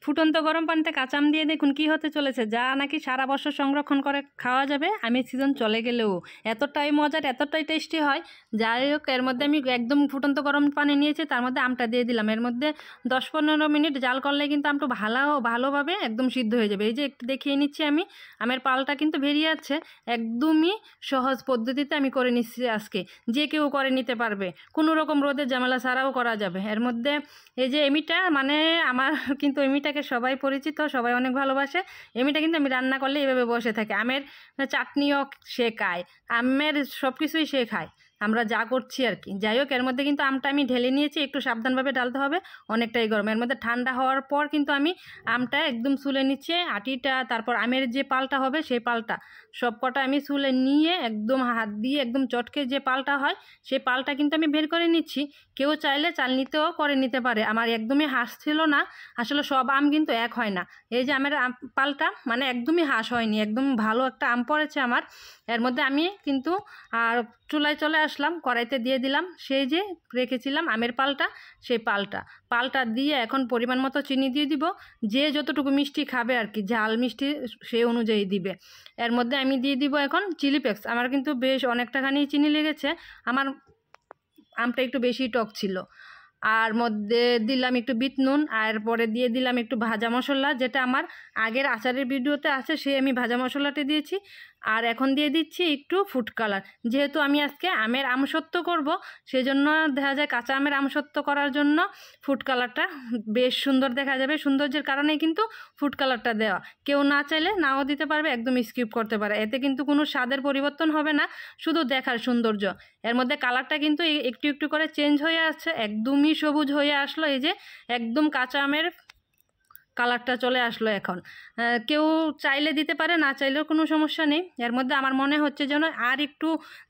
ফুটন্ত গরম পানিতে কাঁচা আম দিয়ে দেখুন কি হতে চলেছে, যা নাকি সারা বছর সংরক্ষণ করে খাওয়া যাবে আমের সিজন চলে গেলেও। এতটাই মজার, এতটাই টেস্টি হয়। যাই হোক, এর মধ্যে আমি একদম ফুটন্ত গরম পানি নিয়েছি, তার মধ্যে আমটা দিয়ে দিলাম। এর মধ্যে 10-15 মিনিট জাল করলে কিন্তু আমটা ভালোভাবে একদম সিদ্ধ হয়ে যাবে। এই যে একটু দেখিয়ে নিচ্ছি আমি, আমের পালটা কিন্তু বেরিয়ে যাচ্ছে। একদমই সহজ পদ্ধতিতে আমি করে নিচ্ছি আজকে, যে কেউ করে নিতে পারবে, কোনো রকম রোদের ঝামেলা ছাড়াও করা যাবে। এর মধ্যে এই যে এমিটা, মানে আমার কিন্তু এমিটাকে সবাই পরিচিত, সবাই অনেক ভালোবাসে। এমিটা কিন্তু আমি রান্না করলে এভাবে বসে থাকে। আমের চাটনিও সে খায়, আমের সব কিছুই সে খায়, আমরা যা করছি আর কি। যাই হোক, এর মধ্যে কিন্তু আমটা আমি ঢেলে নিয়েছি, একটু সাবধানভাবে ঢালতে হবে, অনেকটাই গরম। এর মধ্যে ঠান্ডা হওয়ার পর কিন্তু আমি আমটা একদম চুলে নিচ্ছে, আটিটা, তারপর আমের যে পালটা হবে সেই পালটা সব কটা আমি চুলে নিয়ে একদম হাত দিয়ে একদম চটকে যে পালটা হয় সেই পালটা কিন্তু আমি বের করে নিচ্ছি। কেউ চাইলে চালনিতেও করে নিতে পারে। আমার একদমই হাঁস ছিল না, আসলে সব আম কিন্তু এক হয় না। এই যে আমের পালটা মানে একদমই হাঁস হয়নি, একদম ভালো একটা আম পড়েছে আমার। এর মধ্যে আমি কিন্তু আর চুলায় চলে আসলাম, কড়াইতে দিয়ে দিলাম সেই যে রেখেছিলাম আমের পালটা, সেই পালটা দিয়ে এখন পরিমাণ মতো চিনি দিয়ে দিব। যে যতটুকু মিষ্টি খাবে আর কি, ঝাল মিষ্টি সেই অনুযায়ী দিবে। এর মধ্যে আমি দিয়ে দিব এখন চিলি ফ্লেক্স। আমার কিন্তু বেশ অনেকটাখানি চিনি লেগেছে, আমার আমটা একটু বেশি টক ছিল। আর মধ্যে দিলাম একটু বিট নুন, আর পরে দিয়ে দিলাম একটু ভাজা মশলা, যেটা আমার আগের আচারের ভিডিওতে আছে, সেই আমি ভাজা মশলাটা দিয়েছি। আর এখন দিয়ে দিচ্ছি একটু ফুড কালার, যেহেতু আমি আজকে আমের আমসত্ব করব, সেই জন্য দেখা যায় কাঁচা আমের আমসত্ব করার জন্য ফুড কালারটা বেশ সুন্দর দেখা যাবে। সৌন্দর্যের কারণেই কিন্তু ফুড কালারটা দেওয়া, কেউ না চাইলে নাও দিতে পারবে, একদম স্কিপ করতে পারে, এতে কিন্তু কোনো স্বাদের পরিবর্তন হবে না, শুধু দেখার সৌন্দর্য। এর মধ্যে কালারটা কিন্তু একটু একটু করে চেঞ্জ হয়ে আসছে, একদমই সবুজ হয়ে আসলো। এই যে একদম কাঁচা আমের কালারটা চলে আসলো এখন। কেউ চাইলে দিতে পারে, না চাইলেও কোনো সমস্যা নেই। এর মধ্যে আমার মনে হচ্ছে যেন আর একটু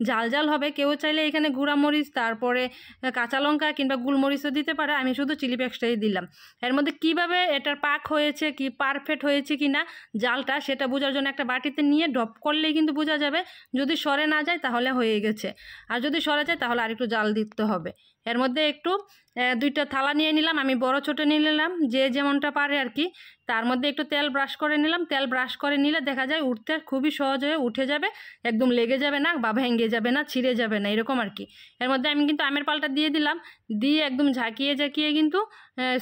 ঝাল ঝাল হবে, কেউ চাইলে এখানে গুঁড়ামরিচ, তারপরে কাঁচা লঙ্কা কিংবা গোলমরিচও দিতে পারে, আমি শুধু চিলি ফ্লেক্সটাই দিলাম। এর মধ্যে কিভাবে এটার পাক হয়েছে, কি পারফেক্ট হয়েছে কি না জালটা, সেটা বোঝার জন্য একটা বাটিতে নিয়ে ড্রপ করলেই কিন্তু বোঝা যাবে। যদি সরে না যায় তাহলে হয়ে গেছে, আর যদি সরে যায় তাহলে আর একটু জাল দিতে হবে। এর মধ্যে একটু 2টা থালা নিয়ে নিলাম, আমি বড় ছোটো নিয়ে নিলাম, যে যেমনটা পারে আর কি। তার মধ্যে একটু তেল ব্রাশ করে নিলাম, তেল ব্রাশ করে নিলে দেখা যায় উঠতে খুবই সহজ হয়ে উঠে যাবে, একদম লেগে যাবে না বা ভেঙে যাবে না, ছিঁড়ে যাবে না, এরকম আর কি। এর মধ্যে আমি কিন্তু আমের পালটা দিয়ে দিলাম, দিয়ে একদম ঝাঁকিয়ে কিন্তু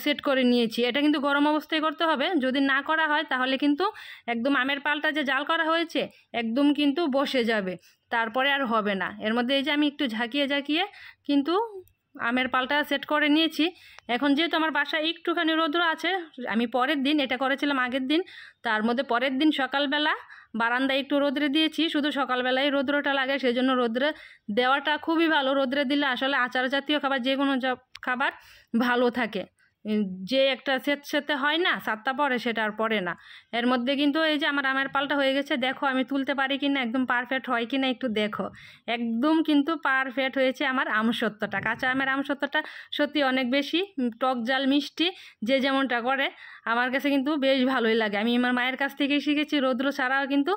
সেট করে নিয়েছি। এটা কিন্তু গরম অবস্থায় করতে হবে, যদি না করা হয় তাহলে কিন্তু একদম আমের পালটা যে জাল করা হয়েছে একদম কিন্তু বসে যাবে, তারপরে আর হবে না। এর মধ্যে এই যে আমি একটু ঝাঁকিয়ে কিন্তু আমের পালটা সেট করে নিয়েছি। এখন যেহেতু আমার বাসায় একটুখানি রৌদ্র আছে, আমি পরের দিন, এটা করেছিলাম আগের দিন, তার মধ্যে পরের দিন সকালবেলা বারান্দায় একটু রোদ্রে দিয়েছি, শুধু সকালবেলায় রৌদ্রটা লাগে, সেই জন্য রোদ্রে দেওয়াটা খুবই ভালো। রোদ্রে দিলে আসলে আচার জাতীয় খাবার, যে কোনো খাবার ভালো থাকে, যে একটা সেতে হয় না সাতটা পরে, সেটা আর পরে না। এর মধ্যে কিন্তু এই যে আমার আমের পালটা হয়ে গেছে, দেখো আমি তুলতে পারি কি না, একদম পারফেক্ট হয় কি না একটু দেখো, একদম কিন্তু পারফেক্ট হয়েছে আমার আমসত্ত্বটা। কাঁচা আমের আমসত্ত্বটা সত্যি অনেক বেশি টক ঝাল মিষ্টি, যে যেমনটা করে আমার কাছে কিন্তু বেশ ভালোই লাগে। আমি আমার মায়ের কাছ থেকেই শিখেছি, রৌদ্র ছাড়াও কিন্তু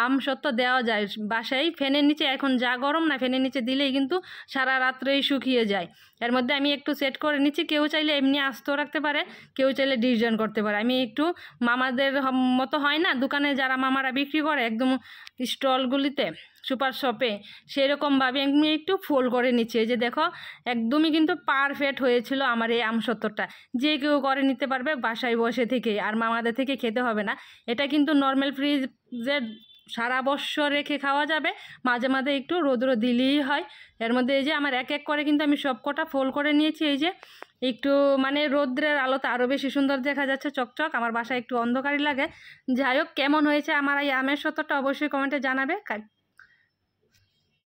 আমসত্ত্ব দেওয়া যায় বাসায়। ফ্যানের নিচে এখন যা গরম না, ফ্যানের নিচে দিলেই কিন্তু সারা রাত্রেই শুকিয়ে যায়। এর মধ্যে আমি একটু সেট করে নিচ্ছি, কেউ চাইলে এমনি আস্ত রাখতে পারে, কেউ চাইলে ডিজাইন করতে পারে। আমি একটু মামাদের মতো হয় না দোকানে যারা মামারা বিক্রি করে একদম স্টলগুলিতে, সুপার শপে, সেরকমভাবে আমি একটু ফোল্ড করে নিচ্ছি। এই যে দেখো একদমই কিন্তু পারফেক্ট হয়েছিল আমার এই আমসত্ত্বটা, যে কেউ করে নিতে পারবে বাসায় বসে থেকে, আর মামাদের থেকে খেতে হবে না। এটা কিন্তু নর্মাল ফ্রিজে সারা বছর রেখে খাওয়া যাবে, মাঝে মাঝে একটু রোদ্র দিলেই হয়। এর মধ্যে এই যে আমার এক এক করে কিন্তু আমি সব কটা ফোল্ড করে নিয়েছি। এই যে একটু মানে রোদ্রের আলোতে আরও বেশি সুন্দর দেখা যাচ্ছে, চকচক। আমার বাসায় একটু অন্ধকারই লাগে। যাই হোক, কেমন হয়েছে আমার এই আমের সত্ত্বটা অবশ্যই কমেন্টে জানাবে।